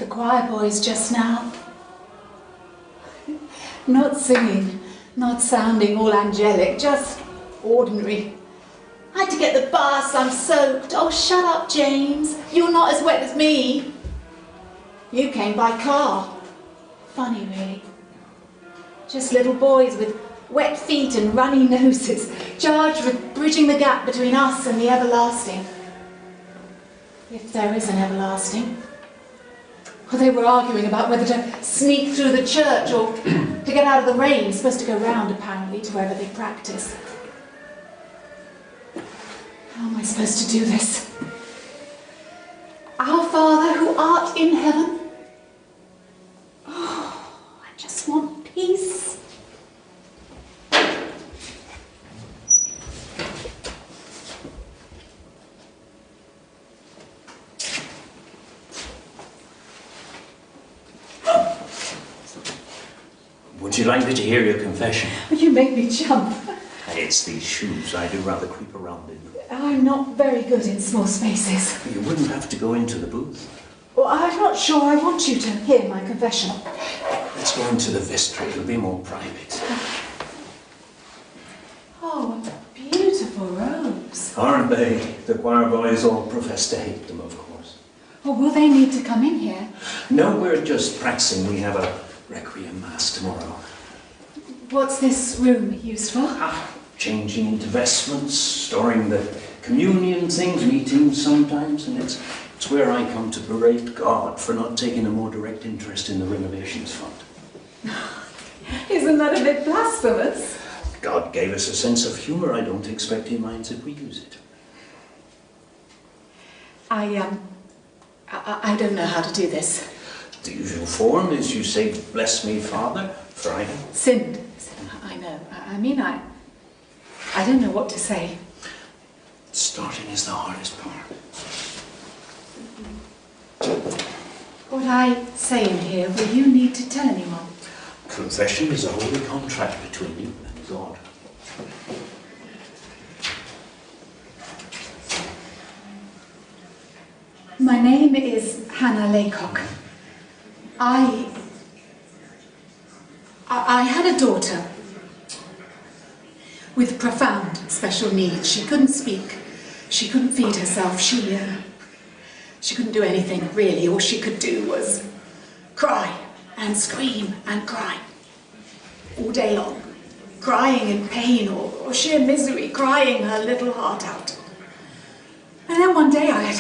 the choir boys just now. Not singing, not sounding all angelic, just ordinary. I had to get the bus, I'm soaked. Oh, shut up, James. You're not as wet as me. You came by car. Funny, really. Just little boys with wet feet and runny noses, charged with bridging the gap between us and the everlasting. If there is an everlasting. Well, they were arguing about whether to sneak through the church or to get out of the rain, supposed to go round, apparently, to wherever they practice. How am I supposed to do this? Our Father who art in heaven. Oh, I just want peace. Would you like me to hear your confession? You make me jump. It's these shoes. I do rather creep around in them. I'm not very good in small spaces. You wouldn't have to go into the booth. Well, I'm not sure I want you to hear my confession. Let's go into the vestry. It'll be more private. Oh, beautiful robes. Aren't they? The choir boys all profess to hate them, of course. Oh, will they need to come in here? No, we're just practicing. We have a requiem mass tomorrow. What's this room used for? Changing into vestments, storing the communion things, meetings sometimes, and it's where I come to berate God for not taking a more direct interest in the renovations fund. Isn't that a bit blasphemous? God gave us a sense of humour. I don't expect he minds if we use it. I don't know how to do this. The usual form is you say, "Bless me, Father," Friday. Sinned. I know. I mean, I don't know what to say. Starting is the hardest part. What I say in here, will you need to tell anyone? Confession is a holy contract between you and God. My name is Hannah Laycock. I had a daughter with profound special needs. She couldn't speak. She couldn't feed herself. She couldn't do anything, really. All she could do was cry and scream and cry all day long. Crying in pain or sheer misery, crying her little heart out. And then one day, I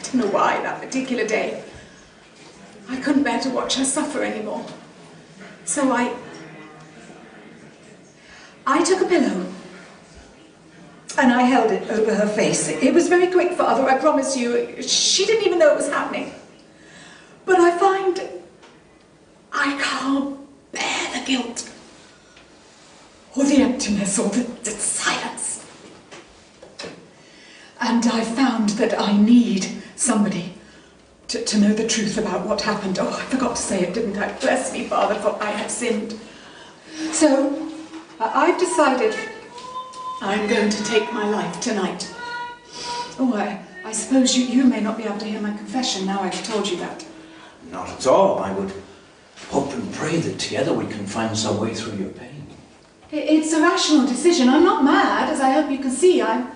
don't know why, that particular day, I couldn't bear to watch her suffer anymore. So I took a pillow and I held it over her face. It was very quick, Father, I promise you. She didn't even know it was happening. But I find I can't bear the guilt or the emptiness or the silence. And I found that I need somebody to know the truth about what happened. Oh, I forgot to say it, didn't I? Bless me, Father, for I have sinned. So, I've decided I'm going to take my life tonight. Oh, I suppose you may not be able to hear my confession now I've told you that. Not at all. I would hope and pray that together we can find some way through your pain. It's a rational decision. I'm not mad, as I hope you can see. I'm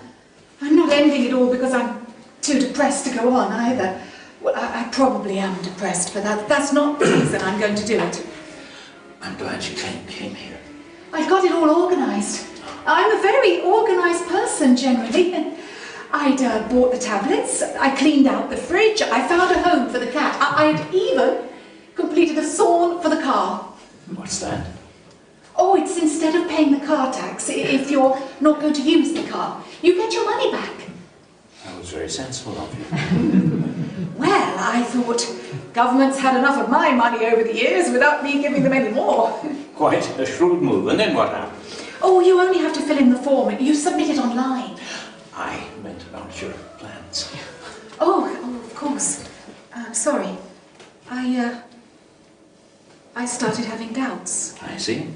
not ending it all because I'm too depressed to go on either. Well, I probably am depressed, but that's not the reason I'm going to do it. I'm glad you came here. I've got it all organised. I'm a very organised person, generally. I'd bought the tablets, I cleaned out the fridge, I found a home for the cat. I'd even completed a sawn for the car. What's that? Oh, it's instead of paying the car tax, if you're not going to use the car, you get your money back. That was very sensible of you. Well, I thought government's had enough of my money over the years without me giving them any more. Quite a shrewd move. And then what happened? Oh, you only have to fill in the form. You submit it online. I meant about your plans. Oh, of course. Sorry. I started having doubts. I see.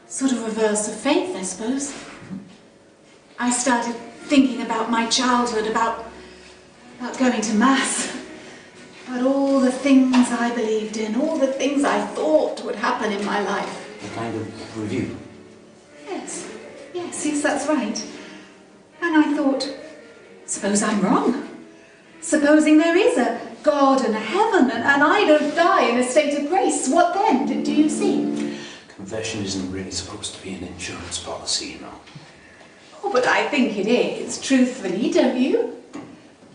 Sort of reverse of faith, I suppose. I started thinking about my childhood, about going to Mass, about all the things I believed in, all the things I thought would happen in my life. A kind of review. Yes, that's right. And I thought, suppose I'm wrong. Supposing there is a God and a heaven and I don't die in a state of grace, what then? Do you see? Confession isn't really supposed to be an insurance policy, you know. Oh, but I think it is, truthfully, don't you?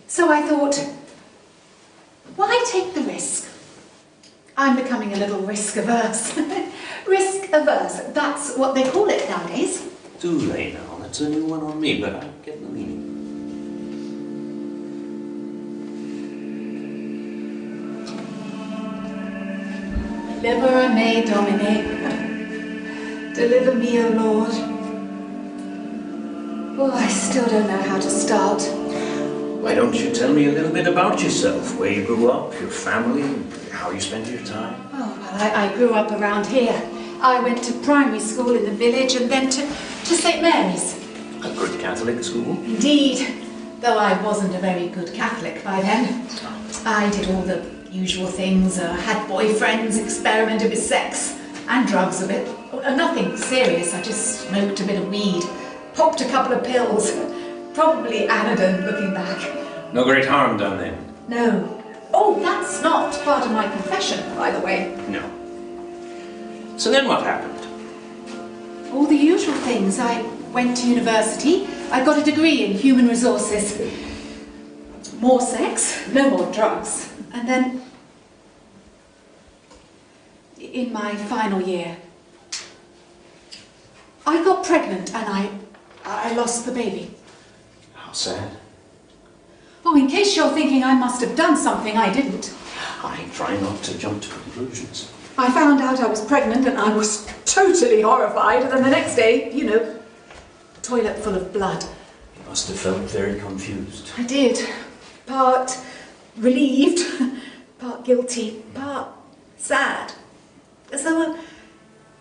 So I thought, why take the risk? I'm becoming a little risk-averse. Risk-averse, that's what they call it nowadays. Too late now, that's a new one on me, but I get the meaning. Libera me, Domine. Deliver me, O Lord. Oh, I still don't know how to start. Why don't you tell me a little bit about yourself, where you grew up, your family, how you spend your time? Oh, well, I grew up around here. I went to primary school in the village and then to St. Mary's. A good Catholic school? Indeed, though I wasn't a very good Catholic by then. I did all the usual things, had boyfriends, experimented with sex and drugs a bit. Nothing serious, I just smoked a bit of weed, popped a couple of pills. Probably anodyne looking back. No great harm done then? No. Oh, that's not part of my confession, by the way. No. So then what happened? All the usual things. I went to university. I got a degree in human resources. More sex, no more drugs. And then, in my final year, I got pregnant and I lost the baby. How sad. Oh, in case you're thinking I must have done something, I didn't. I try not to jump to conclusions. I found out I was pregnant and I was totally horrified. And then the next day, you know, toilet full of blood. You must have felt very confused. I did. Part relieved, part guilty, part sad. As though a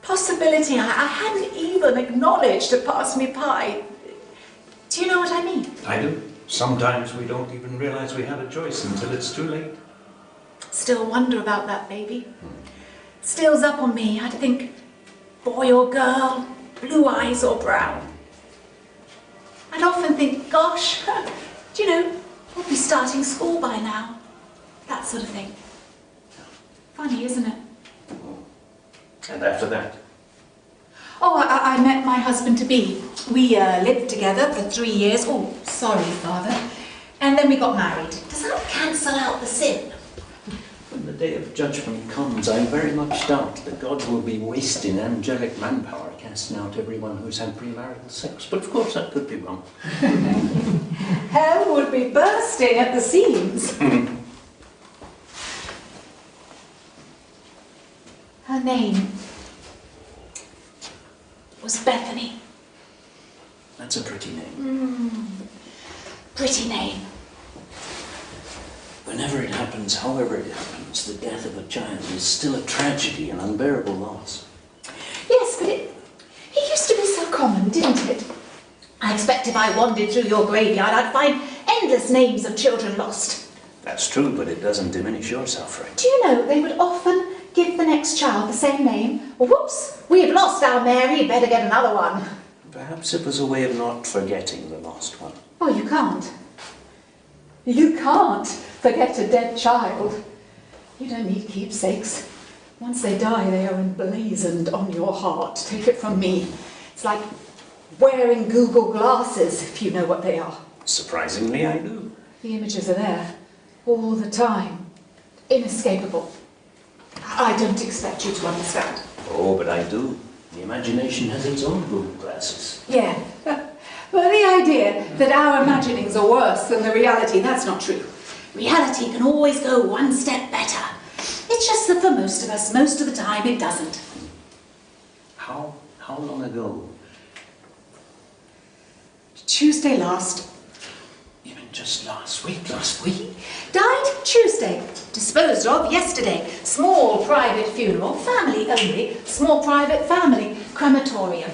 possibility I hadn't even acknowledged had passed me by. Do you know what I mean? I do. Sometimes we don't even realise we had a choice until it's too late. Still wonder about that baby. Steals up on me. I'd think, boy or girl, blue eyes or brown. I'd often think, gosh, do you know, we'll be starting school by now. That sort of thing. Funny, isn't it? And after that? Oh, I met my husband-to-be. We lived together for 3 years. Oh, sorry, Father. And then we got married. Does that cancel out the sin? When the day of judgment comes, I very much doubt that God will be wasting angelic manpower casting out everyone who's had premarital sex. But of course, that could be wrong. Hell would be bursting at the seams. Her name was Bethany. That's a pretty name. Pretty name. Whenever it happens, however it happens, the death of a child is still a tragedy, an unbearable loss. Yes, but it used to be so common, didn't it? I expect if I wandered through your graveyard, I'd find endless names of children lost. That's true, but it doesn't diminish your suffering. Do you know they would often give the next child the same name? Well, whoops, we've lost our Mary, better get another one. Perhaps it was a way of not forgetting the lost one. Oh, you can't. You can't forget a dead child. You don't need keepsakes. Once they die, they are emblazoned on your heart. Take it from me. It's like wearing Google glasses, if you know what they are. Surprisingly, I do. The images are there, all the time. Inescapable. I don't expect you to understand. Oh, but I do. The imagination has its own Google glasses. Yeah. But the idea that our imaginings are worse than the reality, that's not true. Reality can always go one step better. It's just that for most of us, most of the time, it doesn't. How long ago? Tuesday last. You mean just last week? Last week? Died Tuesday. Disposed of yesterday. Small private funeral. Family only. Small private family. Crematorium.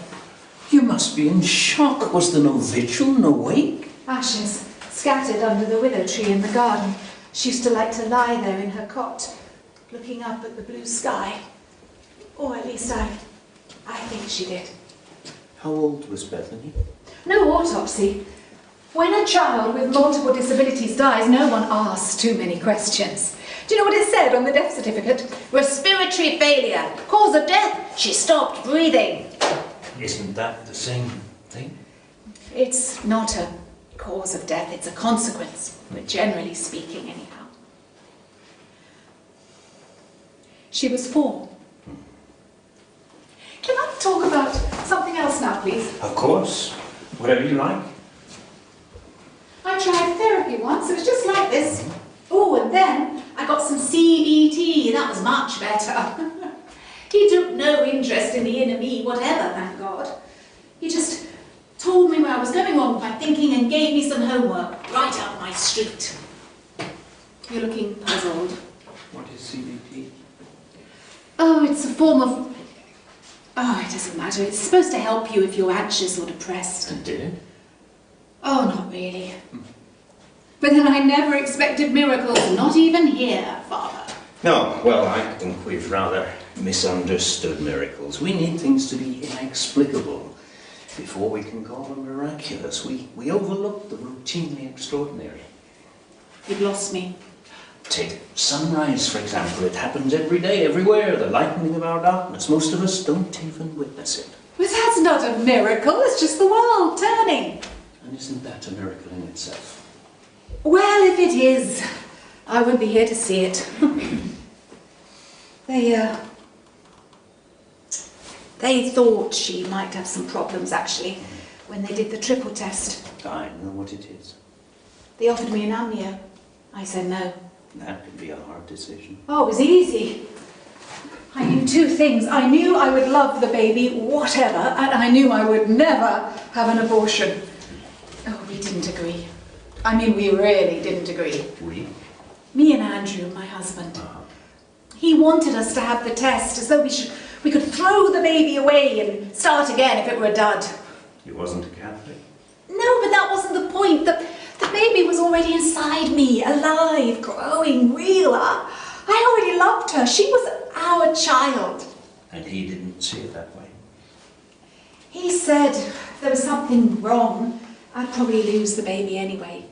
You must be in shock. Was there no vigil, no wake? Ashes scattered under the willow tree in the garden. She used to like to lie there in her cot, looking up at the blue sky. Or at least I think she did. How old was Bethany? No autopsy. When a child with multiple disabilities dies, no one asks too many questions. Do you know what it said on the death certificate? Respiratory failure. Cause of death, she stopped breathing. Isn't that the same thing? It's not a cause of death, it's a consequence, generally speaking, anyhow. She was 4. Can I talk about something else now, please? Of course. Whatever you like. I tried therapy once, it was just like this. Oh, and then I got some CBT, that was much better. He took no interest in the inner me, whatever, thank God. He just told me where I was going wrong with my thinking and gave me some homework, right up my street. You're looking puzzled. What is CBT? Oh, it's a form of... Oh, it doesn't matter. It's supposed to help you if you're anxious or depressed. And did it? Oh, not really. But then I never expected miracles, not even here, Father. No, well, I think we've rather misunderstood miracles. We need things to be inexplicable before we can call them miraculous. We overlook the routinely extraordinary. You've lost me. Take sunrise, for example. It happens every day, everywhere, the lightening of our darkness. Most of us don't even witness it. But that's not a miracle, it's just the world turning. And isn't that a miracle in itself? Well, if it is, I wouldn't be here to see it. They thought she might have some problems, actually, when they did the triple test. I know what it is. They offered me an amnio. I said no. That could be a hard decision. Oh, it was easy. I knew 2 things. I knew I would love the baby, whatever, and I knew I would never have an abortion. Oh, we didn't agree. I mean, we really didn't agree. We? Me and Andrew, my husband. He wanted us to have the test as though we could throw the baby away and start again if it were a dud. He wasn't a Catholic? No, but that wasn't the point. The baby was already inside me, alive, growing, real. I already loved her. She was our child. And he didn't see it that way? He said if there was something wrong, I'd probably lose the baby anyway.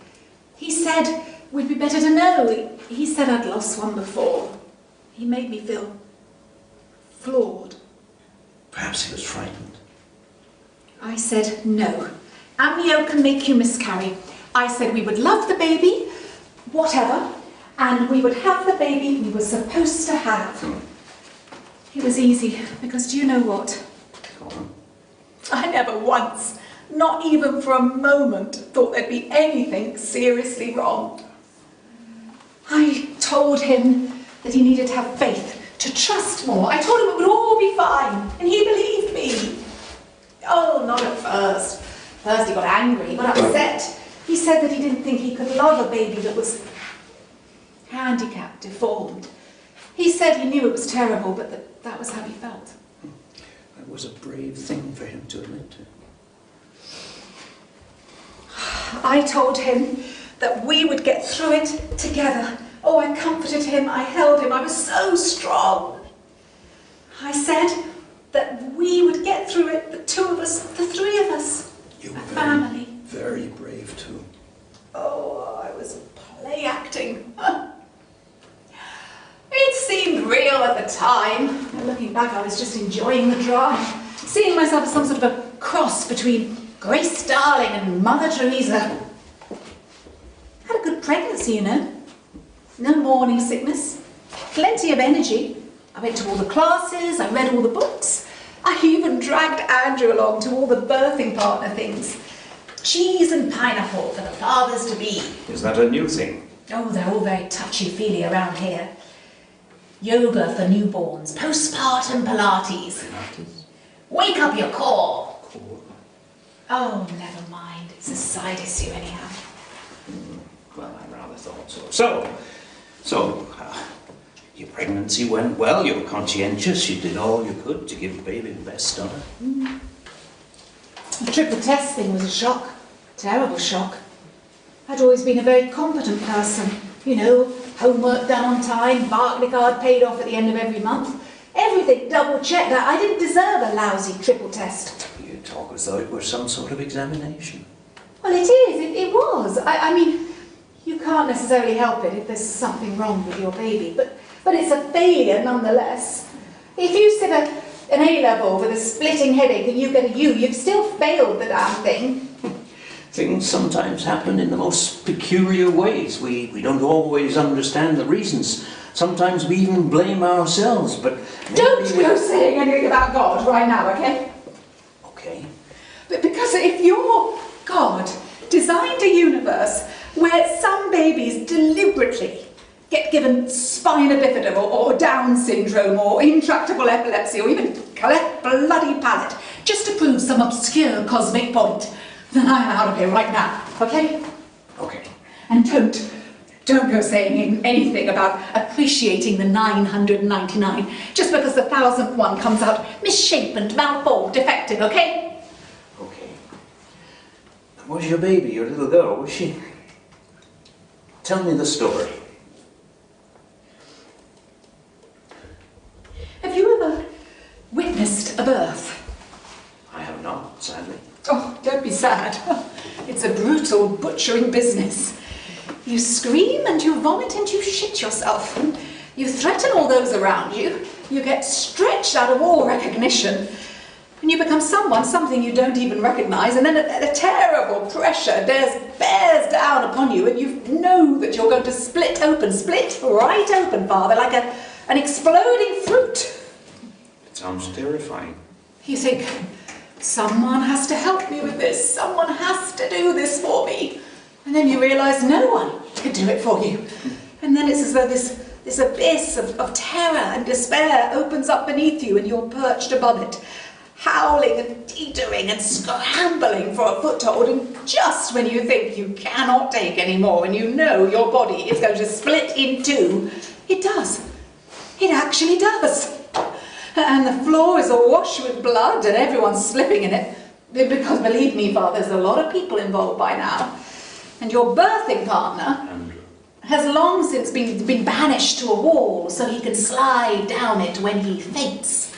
He said we'd be better to know. He said I'd lost one before. He made me feel flawed. Perhaps he was frightened. I said no. Amnio can make you miscarry. I said we would love the baby, whatever, and we would have the baby we were supposed to have. It was easy, because do you know what? Go on. I never once, not even for a moment, thought there'd be anything seriously wrong. I told him that he needed to have faith, to trust more. I told him it would all be fine, and he believed me. Oh, not at first. First he got angry, got upset. He said that he didn't think he could love a baby that was handicapped, deformed. He said he knew it was terrible, but that was how he felt. That was a brave thing for him to admit to. I told him that we would get through it together. Oh, I comforted him, I held him, I was so strong. I said that we would get through it, the 2 of us, the 3 of us, You a were family. very brave too. Oh, I was play acting. It seemed real at the time. And looking back, I was just enjoying the drama, seeing myself as some sort of a cross between Grace Darling and Mother Teresa. Had a good pregnancy, you know. No morning sickness. Plenty of energy. I went to all the classes, I read all the books. I even dragged Andrew along to all the birthing partner things. Cheese and pineapple for the fathers-to-be. Is that a new thing? Oh, they're all very touchy-feely around here. Yoga for newborns, postpartum Pilates. Pilates? Wake up your core. Cool. Oh, never mind. It's a side issue anyhow. Well, I rather thought so. So, your pregnancy went well, you were conscientious, you did all you could to give the baby the best on her. The triple test thing was a shock. Terrible shock. I'd always been a very competent person, You know, homework done on time, Barclay card paid off at the end of every month. Everything double-checked. I didn't deserve a lousy triple test. You talk as though it were some sort of examination. Well, it is. It was. I mean, you can't necessarily help it if there's something wrong with your baby, but it's a failure nonetheless. If you sit an A-level with a splitting headache and you get a U, you've still failed the damn thing. Things sometimes happen in the most peculiar ways. We don't always understand the reasons. Sometimes we even blame ourselves, but... Don't go saying anything about God right now, okay? Okay. But because if your God designed a universe where some babies deliberately get given spina bifida or Down syndrome or intractable epilepsy or even cleft bloody palate just to prove some obscure cosmic point, then I'm out of here right now, okay? Okay. And don't go saying anything about appreciating the 999 just because the 1000th one comes out misshapen, malformed, defective, okay? Okay. Was your baby, your little girl, was she? Tell me the story. Have you ever witnessed a birth? I have not, sadly. Oh, don't be sad. It's a brutal, butchering business. You scream and you vomit and you shit yourself. You threaten all those around you. You get stretched out of all recognition. And you become something you don't even recognise, and then a terrible pressure bears down upon you, and you know that you're going to split right open, Father, like an exploding fruit. It sounds terrifying. You think, someone has to help me with this, someone has to do this for me. And then you realise no one can do it for you. And then it's as though this abyss of terror and despair opens up beneath you and you're perched above it, howling and teetering and scrambling for a foothold, and just when you think you cannot take any more and you know your body is going to split in two, it does. It actually does. And the floor is awash with blood and everyone's slipping in it, because believe me, Father, there's a lot of people involved by now. And your birthing partner has long since been banished to a wall so he can slide down it when he faints.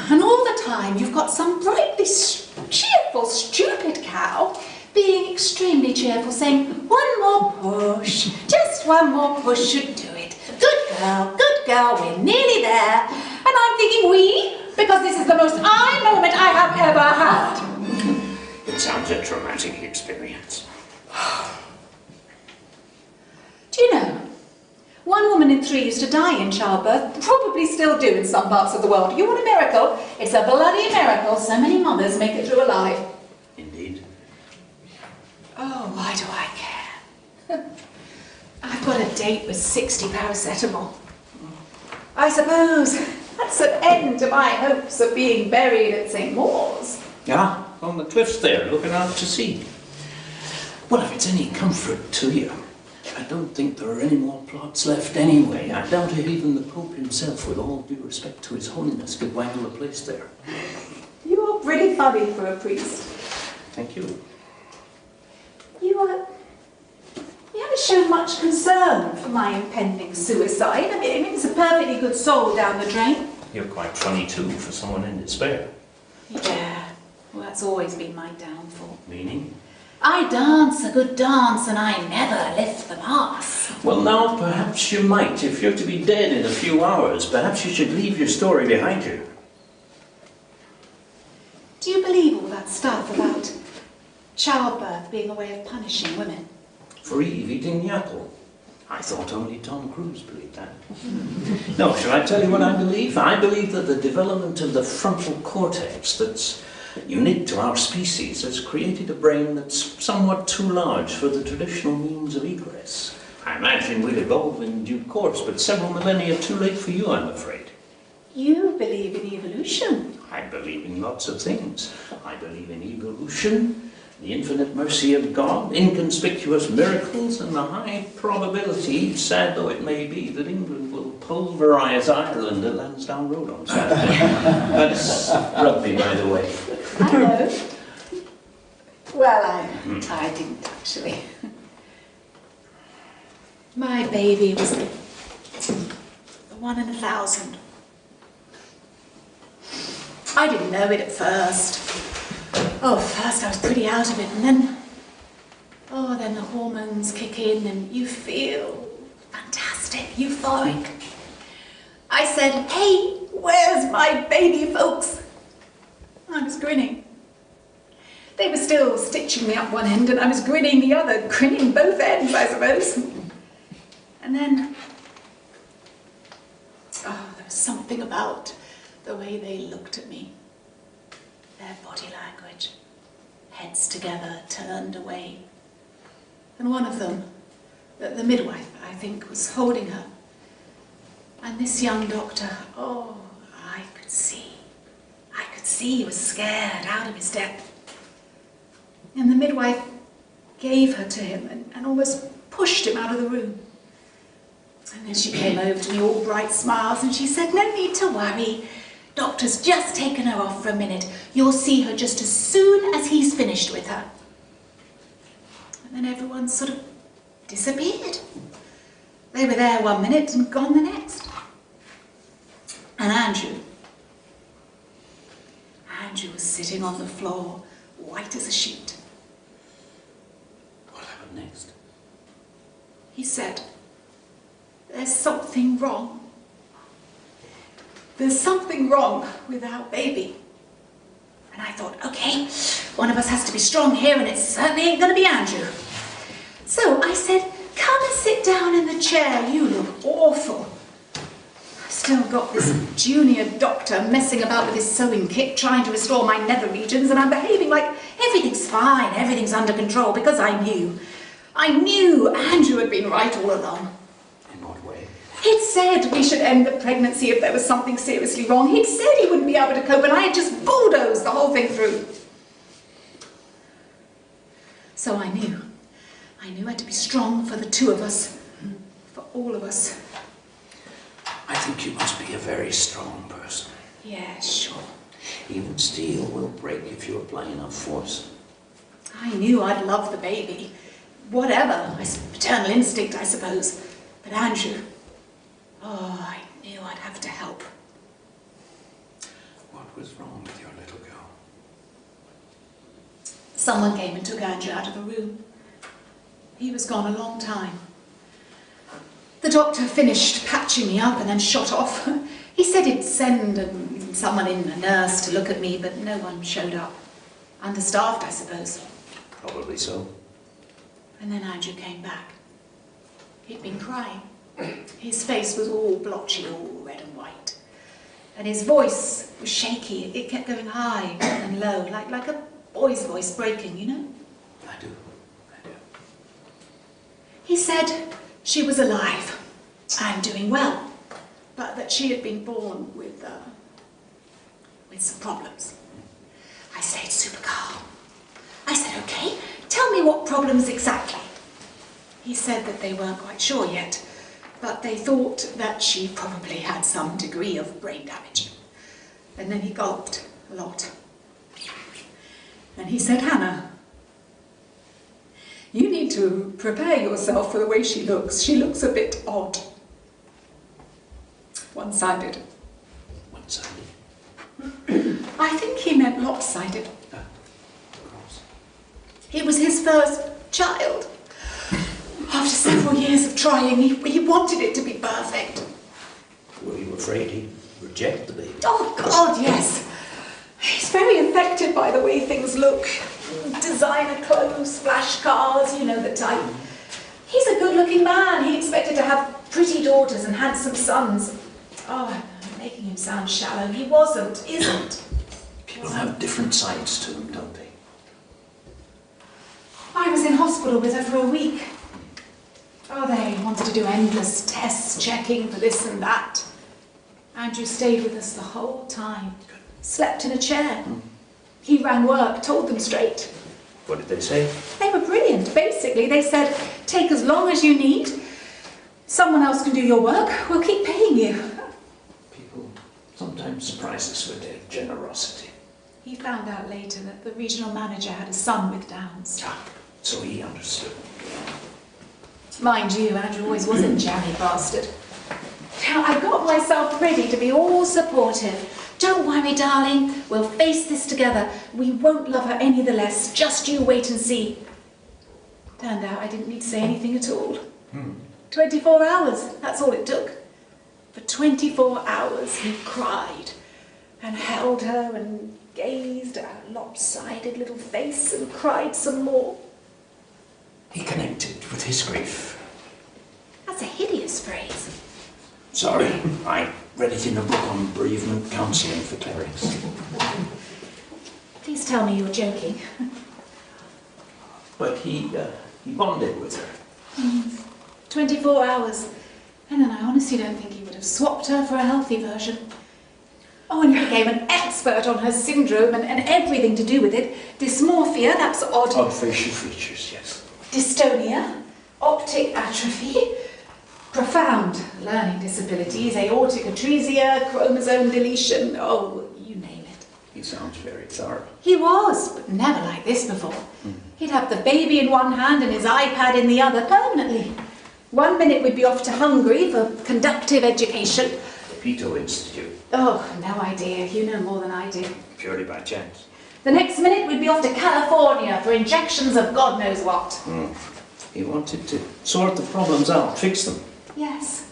And all the time you've got some brightly cheerful, stupid cow being extremely cheerful, saying, one more push, just one more push should do it. Good girl, we're nearly there. And I'm thinking we, because this is the most I moment I have ever had. It sounds a traumatic experience. Do you know, 1 woman in 3 used to die in childbirth, probably still do in some parts of the world. You want a miracle? It's a bloody miracle so many mothers make it through alive. Indeed. Oh, why do I care? I've got a date with 60 paracetamol. I suppose that's an end to my hopes of being buried at St. Maur's. Ah, on the cliffs there, looking out to sea. Well, if it's any comfort to you, I don't think there are any more plots left anyway. I doubt if even the Pope himself, with all due respect to His Holiness, could wangle a place there. You're pretty funny for a priest. Thank you. You haven't shown much concern for my impending suicide. I mean, it's a perfectly good soul down the drain. You're quite funny too, for someone in despair. Yeah, well, that's always been my downfall. Meaning? I dance a good dance and I never lift the mass. Well, now, perhaps you might. If you're to be dead in a few hours, perhaps you should leave your story behind you. Do you believe all that stuff about childbirth being a way of punishing women? For Eve eating the apple. I thought only Tom Cruise believed that. No, shall I tell you what I believe? I believe that the development of the frontal cortex that's unique to our species has created a brain that's somewhat too large for the traditional means of egress. I imagine we'll evolve in due course, but several millennia too late for you, I'm afraid. You believe in evolution? I believe in lots of things. I believe in evolution, the infinite mercy of God, inconspicuous miracles, and the high probability, sad though it may be, that England will pulverise Ireland at Lansdowne Road on Saturday. That's rugby, by the way. I know. Well, I didn't actually. My baby was the one in 1,000. I didn't know it at first. Oh, first I was pretty out of it, and then the hormones kick in and you feel fantastic, euphoric. I said, "Hey, where's my baby, folks?" I was grinning. They were still stitching me up one end and I was grinning the other, grinning both ends, I suppose. And then, there was something about the way they looked at me. Their body language, heads together, turned away. And one of them, the midwife, I think, was holding her. And this young doctor, I could see he was scared out of his depth. And the midwife gave her to him and almost pushed him out of the room. And then she came over to me, all bright smiles, and she said, "No need to worry. Doctor's just taken her off for a minute. You'll see her just as soon as he's finished with her." And then everyone sort of disappeared. They were there one minute and gone the next. And Andrew was sitting on the floor, white as a sheet. What happened next? He said, "There's something wrong. There's something wrong with our baby." And I thought, okay, one of us has to be strong here, and it certainly ain't going to be Andrew. So I said, "Come and sit down in the chair. You look awful." I've still got this junior doctor messing about with his sewing kit, trying to restore my nether regions, and I'm behaving like everything's fine, everything's under control, because I knew Andrew had been right all along. In what way? He'd said we should end the pregnancy if there was something seriously wrong. He'd said he wouldn't be able to cope, and I had just bulldozed the whole thing through. So I knew I had to be strong for the two of us, for all of us. I think you must be a very strong person. Yeah, sure. Even steel will break if you apply enough force. I knew I'd love the baby. Whatever, paternal instinct, I suppose. But Andrew, I knew I'd have to help. What was wrong with your little girl? Someone came and took Andrew out of the room. He was gone a long time. The doctor finished patching me up and then shot off. He said he'd send someone in, a nurse, to look at me, but no one showed up. Understaffed, I suppose. Probably so. And then Andrew came back. He'd been crying. His face was all blotchy, all red and white. And his voice was shaky. It kept going high and low, like a boy's voice breaking, you know? I do. He said she was alive and doing well, but that she had been born with some problems. I stayed super calm. I said, "Okay, tell me what problems exactly." He said that they weren't quite sure yet, but they thought that she probably had some degree of brain damage. And then he gulped a lot. And he said, "Hannah, you need to prepare yourself for the way she looks. She looks a bit odd. One-sided." One-sided? I think he meant lopsided. Of course. It was his first child. After several years of trying, he wanted it to be perfect. Were you afraid he'd reject the baby? Oh, God, yes. He's very affected by the way things look. Designer clothes, flash cars, you know the type. He's a good-looking man. He expected to have pretty daughters and handsome sons. Oh, I'm making him sound shallow. He isn't. People have different sides to them, don't they? I was in hospital with her for a week. They wanted to do endless tests, checking for this and that. Andrew stayed with us the whole time. Slept in a chair. He rang work, told them straight. What did they say? They were brilliant. Basically, they said, "Take as long as you need. Someone else can do your work. We'll keep paying you." People sometimes surprise us with their generosity. He found out later that the regional manager had a son with Downs. So he understood. Mind you, Andrew always was a jammy bastard. Now, I got myself ready to be all supportive. Don't worry, darling. We'll face this together. We won't love her any the less. Just you wait and see. Turned out I didn't need to say anything at all. 24 hours, that's all it took. For 24 hours he cried and held her and gazed at her lopsided little face and cried some more. He connected with his grief. That's a hideous phrase. Sorry, I read it in a book on bereavement counselling for clerics. Please tell me you're joking. But he bonded with her. 24 hours. And then I honestly don't think he would have swapped her for a healthy version. Oh, and he became an expert on her syndrome and everything to do with it. Dysmorphia, that's odd. Odd facial features, yes. Dystonia, optic atrophy, profound learning disabilities, aortic atresia, chromosome deletion, oh, you name it. He sounds very thorough. He was, but never like this before. He'd have the baby in one hand and his iPad in the other permanently. 1 minute we'd be off to Hungary for conductive education. The Peto Institute. Oh, no idea. You know more than I do. Purely by chance. The next minute we'd be off to California for injections of God knows what. He wanted to sort the problems out, fix them. Yes,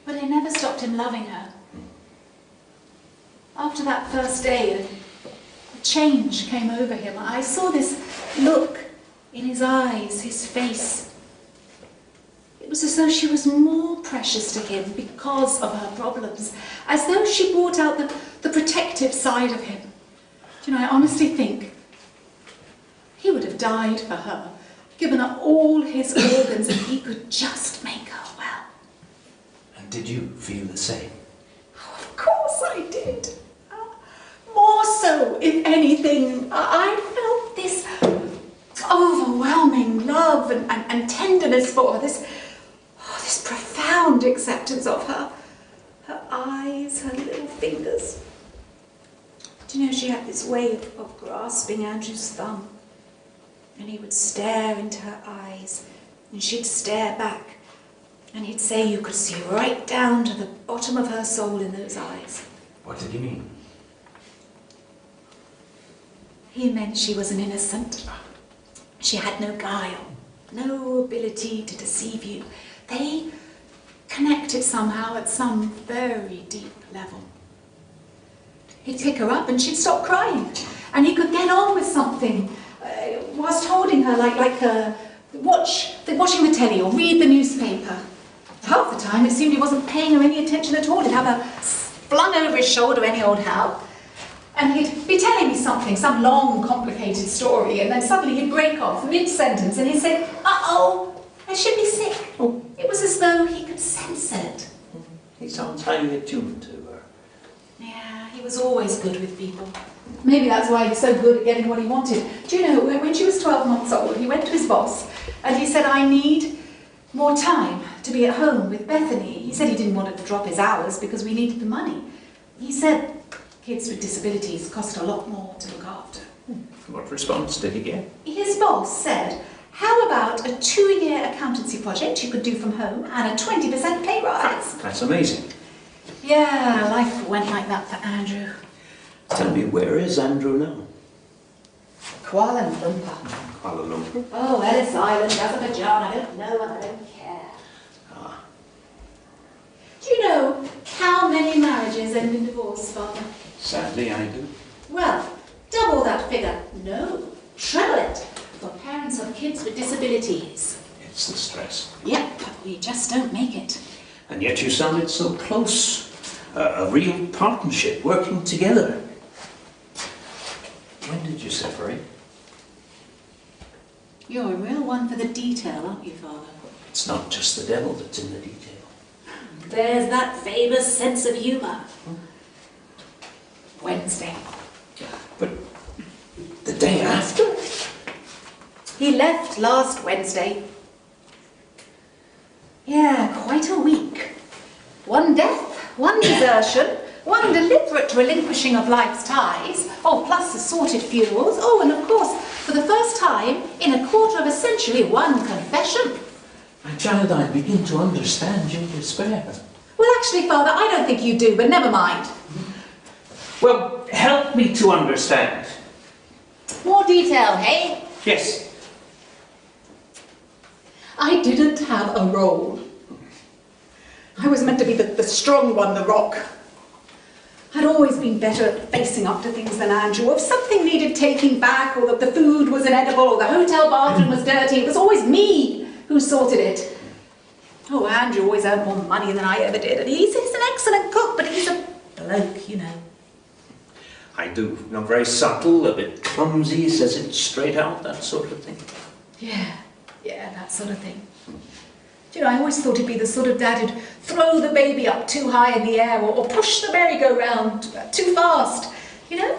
but it never stopped him loving her. After that first day, a change came over him. I saw this look in his eyes, his face. It was as though she was more precious to him because of her problems, as though she brought out the protective side of him. Do you know, I honestly think he would have died for her, given her all his organs, if he could just make her well. And did you feel the same? Oh, of course I did. More so, if anything. I felt this overwhelming love and tenderness for her, this profound acceptance of her. Her eyes, her little fingers. Do you know, she had this way of grasping Andrew's thumb. And he would stare into her eyes, and she'd stare back. And he'd say you could see right down to the bottom of her soul in those eyes. What did he mean? He meant she was an innocent. She had no guile, no ability to deceive you. They connected somehow at some very deep level. He'd pick her up and she'd stop crying, and he could get on with something whilst holding her, like watching the telly or read the newspaper. Half the time it seemed he wasn't paying her any attention at all. He'd have her flung over his shoulder any old how, and he'd be telling me something, some long, complicated story, and then suddenly he'd break off mid-sentence and he'd say, "Uh-oh, I should be sick." Oh. It was as though he could sense it. He sounds highly attuned to her. Yeah, he was always good with people. Maybe that's why he was so good at getting what he wanted. Do you know, when she was 12 months old, he went to his boss and he said, "I need more time to be at home with Bethany." He said he didn't want to drop his hours because we needed the money. He said kids with disabilities cost a lot more to look after. What response did he get? His boss said, "How about a 2-year accountancy project you could do from home and a 20% pay rise?" That's amazing. Yeah, life went like that for Andrew. Tell me, where is Andrew now? Kuala Lumpur. Kuala Lumpur. Oh, Ellis Island, Azerbaijan, I don't know and I don't care. Do you know how many marriages end in divorce, Father? Sadly, I do. Well, double that figure. No, treble it for parents of kids with disabilities. It's the stress. Yep, we just don't make it. And yet you sounded so close. A real partnership, working together. When did you separate? You're a real one for the detail, aren't you, Father? It's not just the devil that's in the detail. There's that famous sense of humour. Wednesday. But the day after? He left last Wednesday. Yeah, quite a week. One death, one desertion, one deliberate relinquishing of life's ties, oh, plus assorted funerals, oh, and of course, for the first time in a quarter of a century, one confession. My child, I begin to understand your despair. Well, actually, Father, I don't think you do, but never mind. Well, help me to understand. More detail, hey? Yes. I didn't have a role. I was meant to be the strong one, the rock. I'd always been better at facing up to things than Andrew. If something needed taking back, or that the food was inedible, or the hotel bathroom was dirty, it was always me who sorted it. Oh, Andrew always earned more money than I ever did, and he's an excellent cook, but he's a bloke, you know. I do. Not very subtle, a bit clumsy, says it straight out, that sort of thing. Yeah, that sort of thing. Do you know, I always thought he'd be the sort of dad who'd throw the baby up too high in the air, or push the merry-go-round too fast, you know?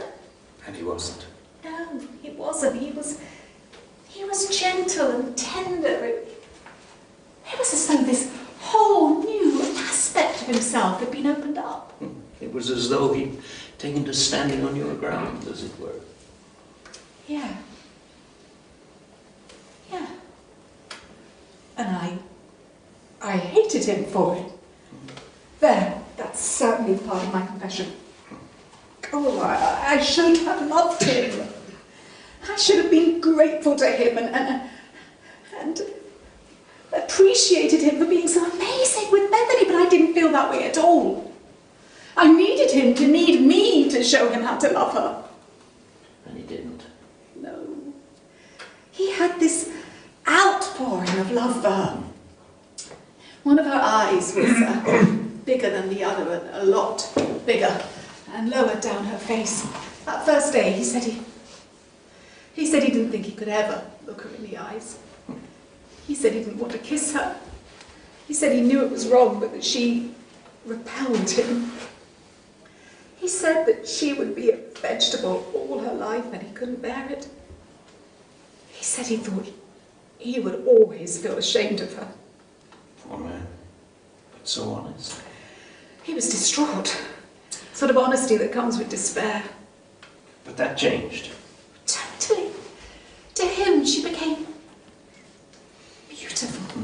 And he wasn't. No, he wasn't. He was gentle and tender. It was as though this whole new aspect of himself had been opened up. It was as though he'd taken to standing on your ground, as it were. Yeah. And I hated him for it. There, that's certainly part of my confession. Oh, I should have loved him. I should have been grateful to him and appreciated him for being so amazing with Bethany, but I didn't feel that way at all. I needed him to need me to show him how to love her. And he didn't. No. He had this outpouring of love for her. One of her eyes was bigger than the other, a lot bigger, and lower down her face. That first day, he said he didn't think he could ever look her in the eyes. He said he didn't want to kiss her. He said he knew it was wrong, but that she repelled him. He said that she would be a vegetable all her life and he couldn't bear it. He said he thought he would always feel ashamed of her. Poor man. But so honest. He was distraught. Sort of honesty that comes with despair. But that changed. Totally. To him, she became beautiful.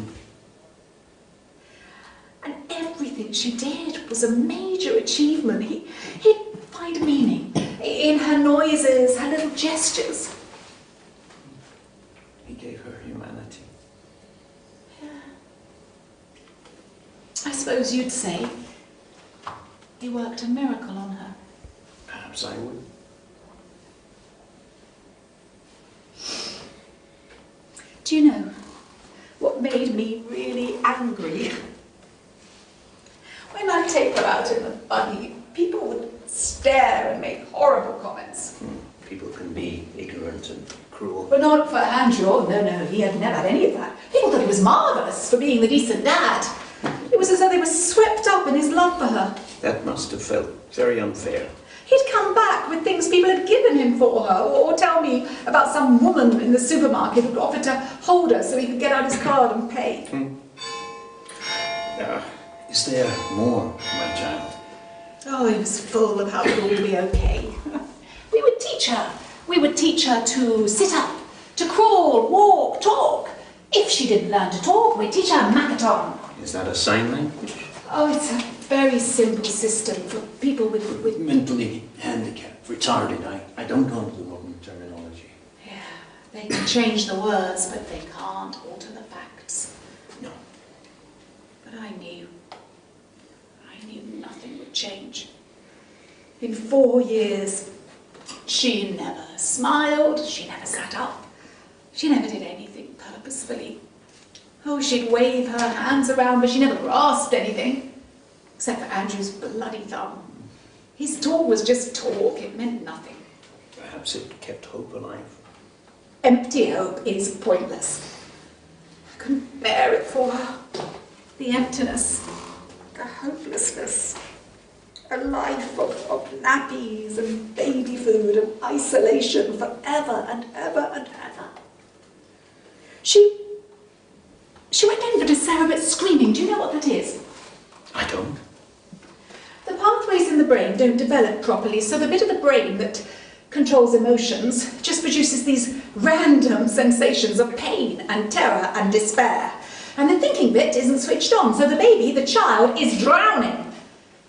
And everything she did was a major achievement. He'd find meaning in her noises, her little gestures. He gave her humanity. Yeah. I suppose you'd say he worked a miracle on her. Perhaps I would. Do you know what made me really angry? When I'd take her out in the buggy, people would stare and make horrible comments. People can be ignorant and cruel. But not for Andrew. Oh, no, he had never had any of that. People thought he was marvellous for being the decent dad. It was as though they were swept up in his love for her. That must have felt very unfair. He'd come back with things people had given him for her, or tell me about some woman in the supermarket who'd offered to hold her so he could get out his card and pay. Is there more, my child? Oh, he was full of how it would all be okay. We would teach her. We would teach her to sit up, to crawl, walk, talk. If she didn't learn to talk, we'd teach her Makaton. Is that a sign language? Oh, it's a very simple system for people with mentally handicapped, retarded. I don't know the modern terminology. Yeah, they can change the words, but they can't alter the facts. No. But I knew nothing would change. In 4 years, she never smiled, she never sat up, she never did anything purposefully. Oh, she'd wave her hands around, but she never grasped anything, except for Andrew's bloody thumb. His talk was just talk, it meant nothing. Perhaps it kept hope alive. Empty hope is pointless. I couldn't bear it for her. The emptiness, the hopelessness, a life of nappies and baby food and isolation forever and ever and ever. She went in for cerebral screaming. Do you know what that is? I don't. The pathways in the brain don't develop properly, so the bit of the brain that controls emotions just produces these random sensations of pain and terror and despair. And the thinking bit isn't switched on, so the baby, the child, is drowning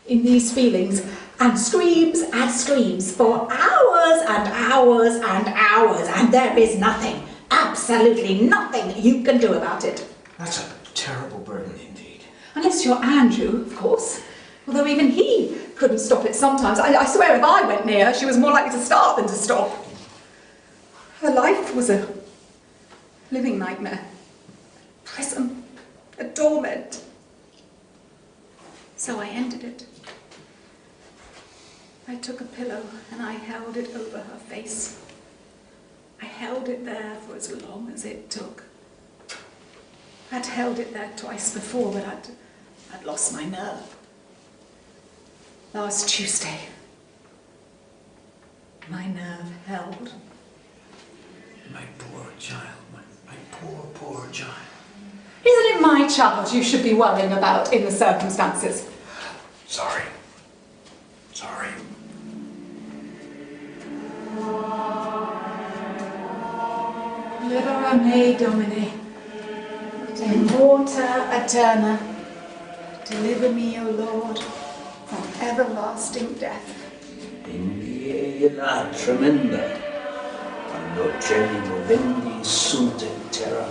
in these feelings and screams for hours and hours and hours, and there is nothing, absolutely nothing you can do about it. That's a terrible burden indeed. Unless you're Andrew, of course. Although even he couldn't stop it sometimes. I swear if I went near her, she was more likely to start than to stop. Her life was a living nightmare. A prison. A torment. So I ended it. I took a pillow and I held it over her face. I held it there for as long as it took. I'd held it there twice before, but I'd lost my nerve. Last Tuesday, my nerve held. My poor child, my poor child. Isn't it my child you should be worrying about in the circumstances? Sorry. Libera me, Domine, de morta aeterna. Deliver me, O Lord, from everlasting death. In die la tremenda, quando cieli movendi sunt in terra.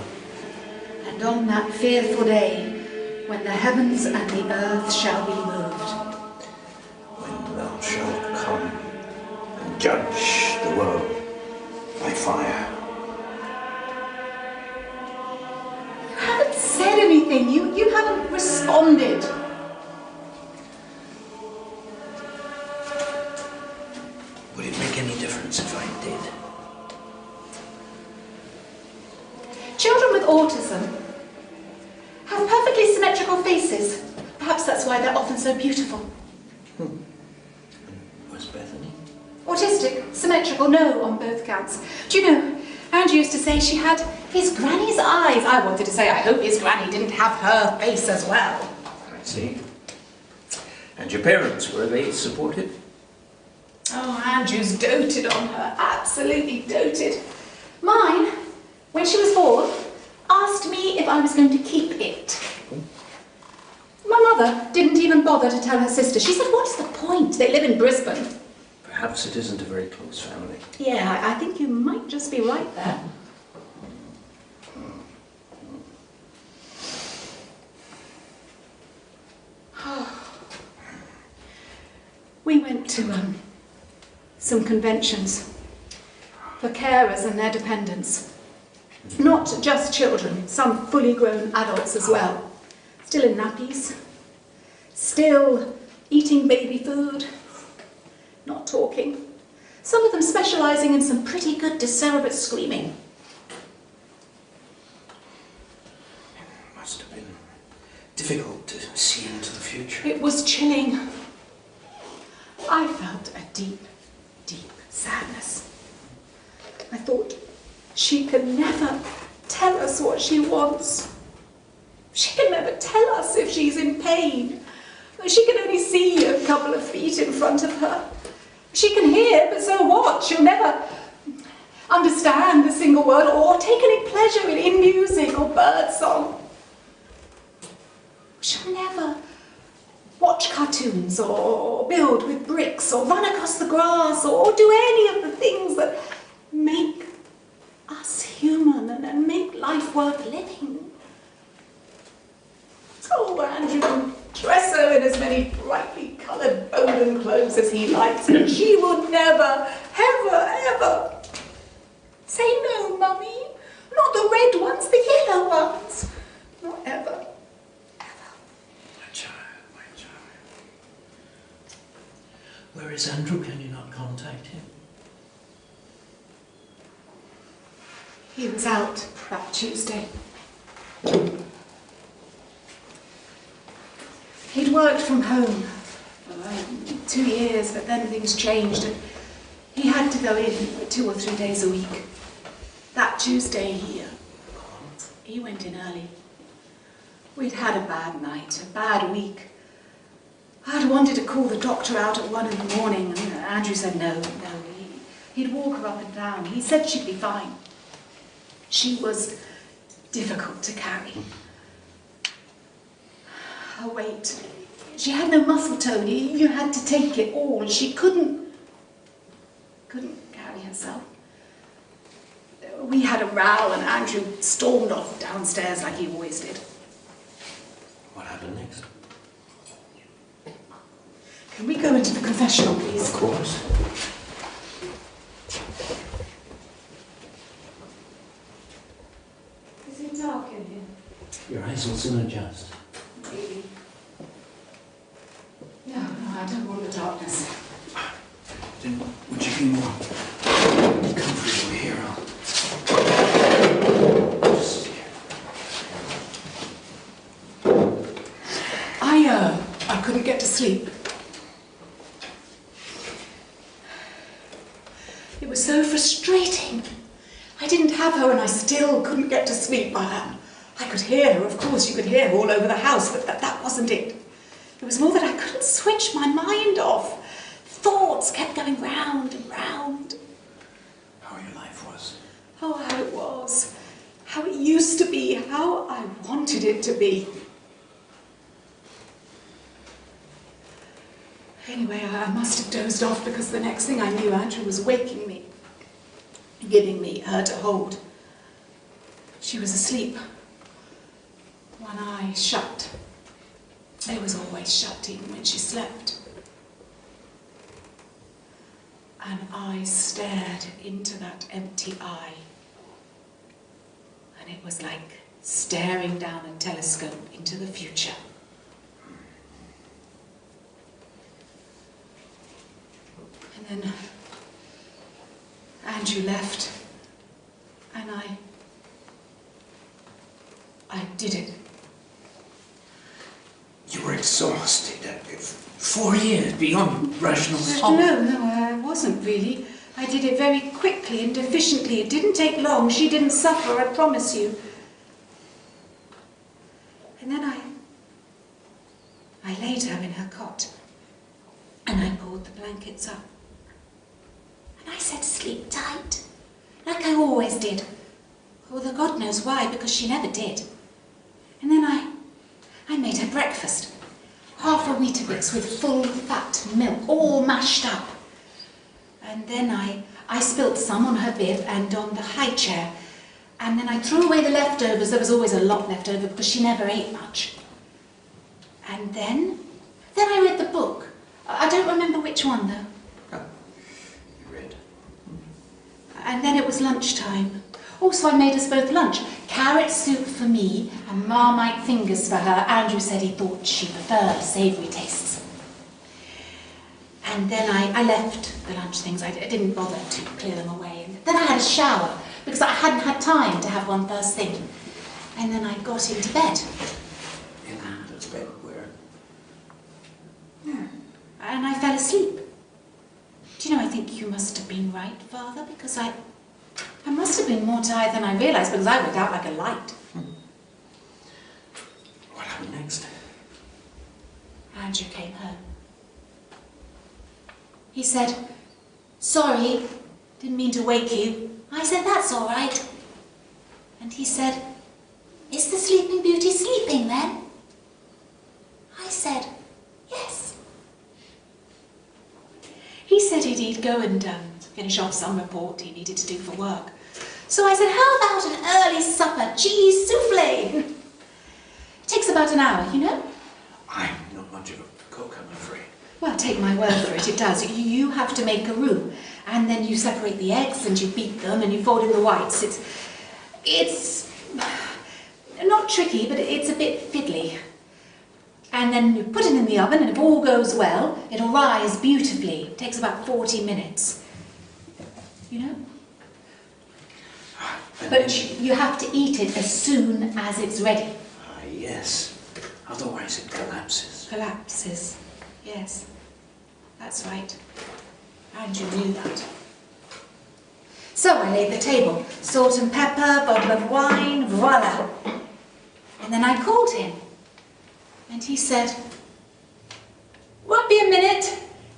And on that fearful day, when the heavens and the earth shall be moved, When thou shalt come and judge the world by fire. You haven't said anything, you haven't responded. Would it make any difference if I did? Children with autism have perfectly symmetrical faces. Perhaps that's why they're often so beautiful. And where's Bethany? Autistic, symmetrical, no on both counts. Do you know, Andrew used to say she had his granny's eyes. I wanted to say I hope his granny didn't have her face as well. I see. And your parents, were they supportive? Oh, Andrew's doted on her, absolutely doted. Mine, when she was born, asked me if I was going to keep it. My mother didn't even bother to tell her sister. She said, what's the point? They live in Brisbane. Perhaps it isn't a very close family. Yeah, I think you might just be right there. We went to some conventions for carers and their dependents. Not just children, some fully grown adults as well. Still in nappies, still eating baby food, not talking. Some of them specialising in some pretty good decerebrate screaming. It must have been difficult to see into the future. It was chilling. I felt a deep, deep sadness. I thought, she can never tell us what she wants. She can never tell us if she's in pain. She can only see a couple of feet in front of her. She can hear, but so what? She'll never understand a single word or take any pleasure in music or birdsong. She'll never watch cartoons or build with bricks or run across the grass or do any of the things that make us human and make life worth living. Oh, Andrew can dress her in as many brightly coloured Bowden clothes as he likes, but she will never, ever, ever say no, Mummy. Not the red ones, the yellow ones. Not ever. My child. Where is Andrew? Can you not contact him? He was out that Tuesday. He'd worked from home for 2 years, but then things changed and he had to go in 2 or 3 days a week. That Tuesday he went in early. We'd had a bad night, a bad week. I'd wanted to call the doctor out at 1 in the morning, and Andrew said no. He'd walk her up and down. He said she'd be fine. She was difficult to carry. her weight. She had no muscle tone. You had to take it all. She couldn't carry herself. We had a row and Andrew stormed off downstairs like he always did. What happened next? Can we go into the confessional, please? Of course. Is it dark in here? Your eyes will soon adjust. Really? No, I don't want the darkness. Then would you be more comfortable here? Just here. I couldn't get to sleep. It was so frustrating. I didn't have her and I still couldn't get to sleep. I could hear her, of course, you could hear her all over the house, but that wasn't it. It was more that I couldn't switch my mind off. Thoughts kept going round and round. How your life was. Oh, how it was. How it used to be. How I wanted it to be. Anyway, I must have dozed off because the next thing I knew, Andrew was waking me, giving me her to hold. She was asleep. One eye shut. It was always shut even when she slept. And I stared into that empty eye. And it was like staring down a telescope into the future. And then Andrew left, and I did it. You were exhausted. 4 years beyond rational thought. No, I wasn't really. I did it very quickly and efficiently. It didn't take long. She didn't suffer, I promise you. And then I laid her in her cot, and I pulled the blankets up. And I said, sleep tight, like I always did. Although God knows why, because she never did. And then I made her breakfast. Half a Weetabix with full fat milk, all mashed up. And then I spilt some on her bib and on the high chair. And then I threw away the leftovers. There was always a lot left over because she never ate much. And then I read the book. I don't remember which one though. And then it was lunchtime. Also, I made us both lunch. Carrot soup for me and Marmite fingers for her. Andrew said he thought she preferred savoury tastes. And then I left the lunch things. I didn't bother to clear them away. And then I had a shower because I hadn't had time to have one first thing. And then I got into bed. Into bed where? And I fell asleep. Do you know, I think you must have been right, Father, because I must have been more tired than I realised because I went out like a light. What happened next? Andrew came home. He said, sorry, didn't mean to wake you. I said, that's all right. And he said, is the Sleeping Beauty sleeping then? I said, yes. He said he'd go and finish off some report he needed to do for work. So I said, how about an early supper, cheese souffle? It takes about an hour, you know? I'm not much of a cook, I'm afraid. Well, take my word for it, it does. You have to make a roux, and then you separate the eggs, and you beat them, and you fold in the whites. It's not tricky, but it's a bit fiddly. And then you put it in the oven, and if all goes well, it'll rise beautifully. It takes about 40 minutes. You know? But you have to eat it as soon as it's ready. Ah, yes. Otherwise it collapses. Collapses. Yes. That's right. Andrew knew that. So I laid the table. Salt and pepper, bottle of wine, voila. And then I called him. And he said, won't be a minute.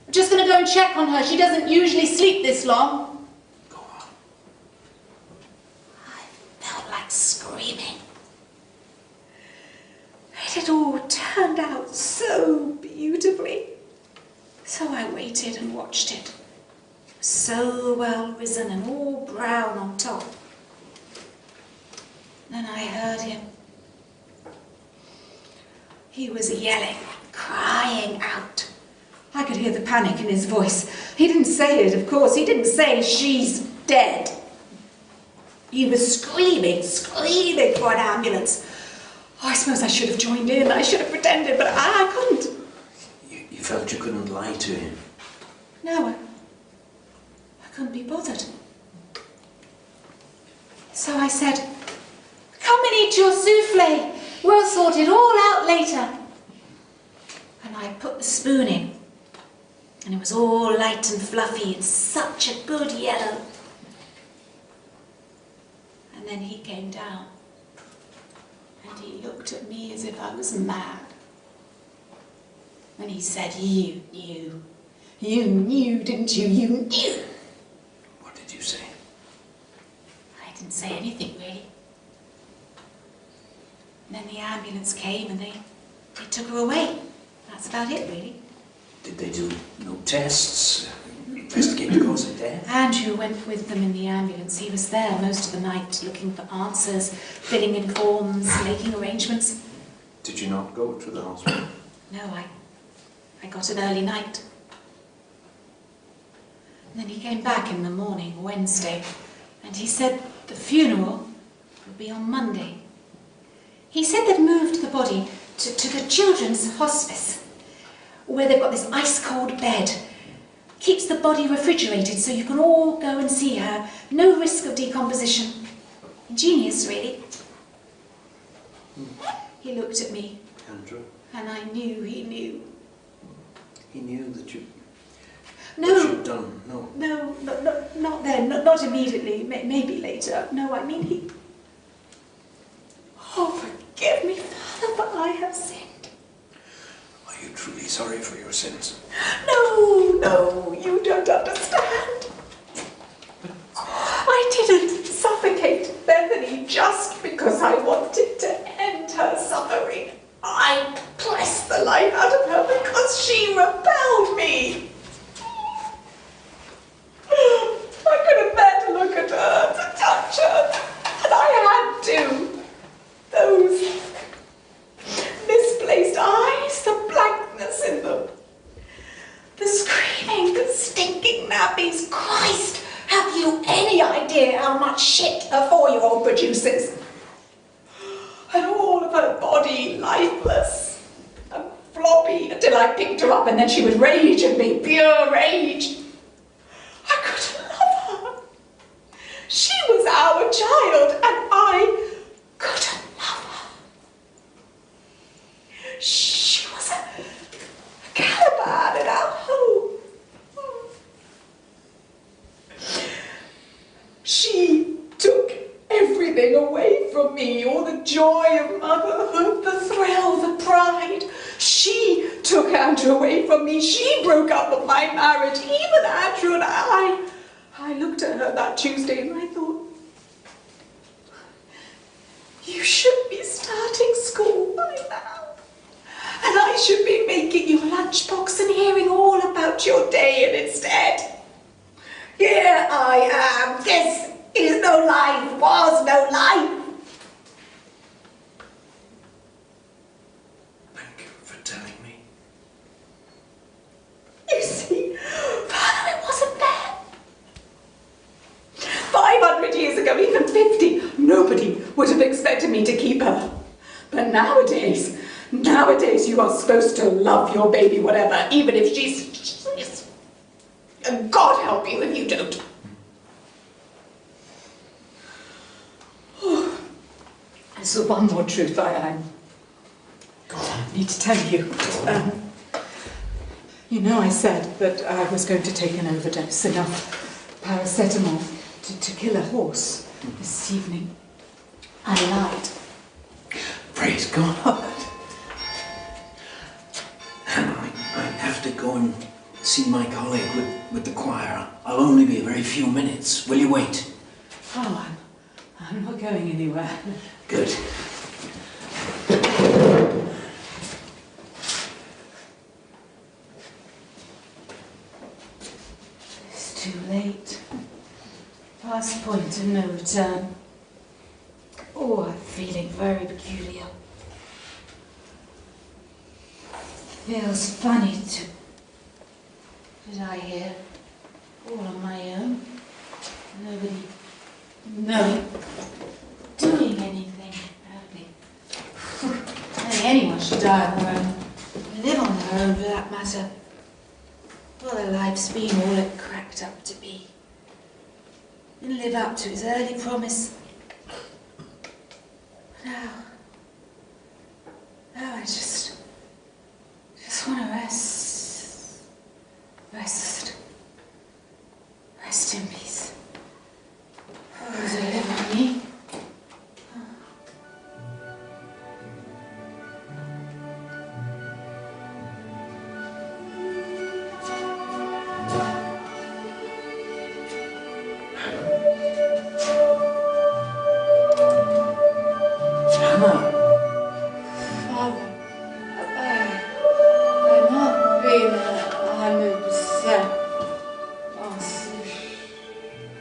I'm just going to go and check on her. She doesn't usually sleep this long. Go on. I felt like screaming. It had all turned out So I waited and watched it. It was so well risen and all brown on top. Then I heard him. He was yelling, crying out. I could hear the panic in his voice. He didn't say it, of course. He didn't say, "She's dead." He was screaming for an ambulance. Oh, I suppose I should have joined in. I should have pretended, but I couldn't. You felt you couldn't lie to him? No, I couldn't be bothered. So I said, "Come and eat your souffle. We'll sort it all out later." And I put the spoon in, and it was all light and fluffy and such a good yellow. And then he came down, and he looked at me as if I was mad. And he said, "You knew. You knew, didn't you? You knew." What did you say? I didn't say anything, really. And then the ambulance came and they took her away. That's about it, really. Did they do no tests? Investigate the cause of death? Andrew went with them in the ambulance. He was there most of the night, looking for answers, filling in forms, making arrangements. Did you not go to the hospital? No, I got an early night. And then he came back in the morning, Wednesday, and he said the funeral would be on Monday. He said they'd moved the body to the children's hospice, where they've got this ice-cold bed. Keeps the body refrigerated so you can all go and see her. No risk of decomposition. Ingenious, really. He looked at me. Andrew? And I knew he knew. He knew that you... No. What you'd done, no. No, not then. Not immediately. Maybe later. No, I mean he... Oh, forgive me, Father, but I have sinned. Are you truly sorry for your sins? No, you don't understand. I didn't suffocate Bethany just because I wanted to end her suffering. I pressed the life out of her because she repelled me. I couldn't bear to look at her, to touch her, and I had to. Those misplaced eyes, the blankness in them, the screaming, the stinking nappies. Christ, have you any idea how much shit a 4-year-old produces? And all of her body lifeless and floppy until I picked her up and then she would rage at me, pure rage. I couldn't love her. She was our child and I couldn't love her. She was a Caliban in our home. She took everything away from me, all the joy of motherhood, the thrill, the pride. She took Andrew away from me. She broke up with my marriage, even Andrew and I. I looked at her that Tuesday and I thought, you should be starting school by now. And I should be making you a lunchbox and hearing all about your day, and instead, here I am. This is no life, was no life. Thank you for telling me. You see, Father, it wasn't there. 500 years ago, even 50, nobody would have expected me to keep her. But nowadays you are supposed to love your baby, whatever, even if she's and God help you if you don't. Oh, so one more truth I need to tell you. You know, I said that I was going to take an overdose, enough paracetamol to kill a horse this evening. I lied. Praise God. And I have to go and see my colleague with the choir. I'll only be a very few minutes. Will you wait? Oh, I'm not going anywhere. Good. too late. Past point of no return. Oh, I'm feeling very peculiar. Feels funny to lie here, all on my own. Nobody doing anything, apparently. I think anyone should die on their own. Live on their own, for that matter. Well, their life's been all it cracked up to be. And live up to its early promise. Now I just want to rest. Rest in peace. Oh, does it live on me?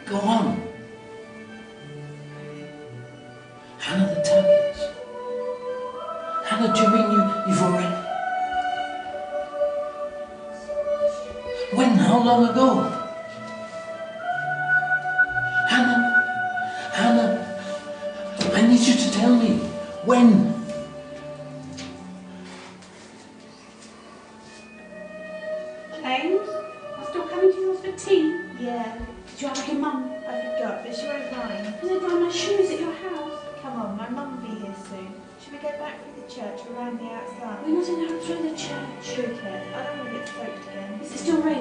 Go on. Hannah, the tablets. Hannah, do you mean you've already... When? How long ago? Hannah, I need you to tell me. When? James, I'm still coming to yours for tea. Yeah, Do you have like your mum? I forgot, but she won't mind. Can I dry my shoes at your house? Come on, my mum will be here soon. Should we go back through the church or round the outside? We're not allowed through the church. Cricket. I don't want to get soaked again. Is it still raining?